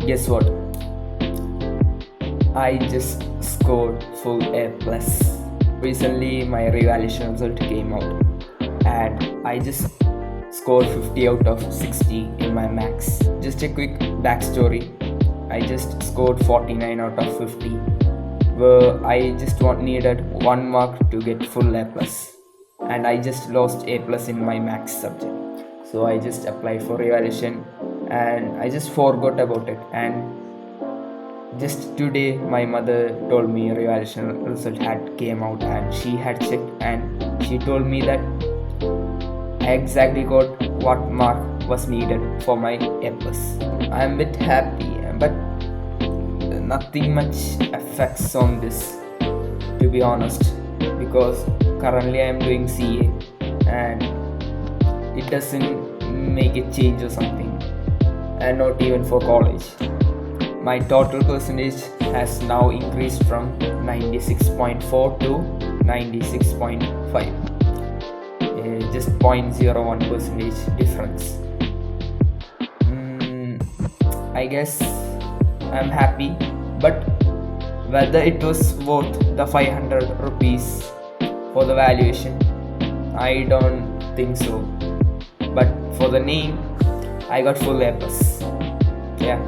Guess what? I just scored full A plus. Recently my revaluation result came out and I just scored 50 out of 60 in my max. Just a quick backstory. I just scored 49 out of 50 where I just needed 1 mark to get full A plus, and I just lost A plus in my max subject. So I just applied for revaluation and I just forgot about it, and just today my mother told me revaluation result had came out and she had checked and she told me that I exactly got what mark was needed for my A plus. I am a bit happy, but nothing much affects on this, to be honest, because currently I am doing CA and it doesn't make a change or something, and not even for college. My total percentage has now increased from 96.4 to 96.5, just 0.01 percentage difference. I guess I'm happy, but whether it was worth the 500 rupees for the valuation, I don't think so. But for the name, I got full A plus. Yeah.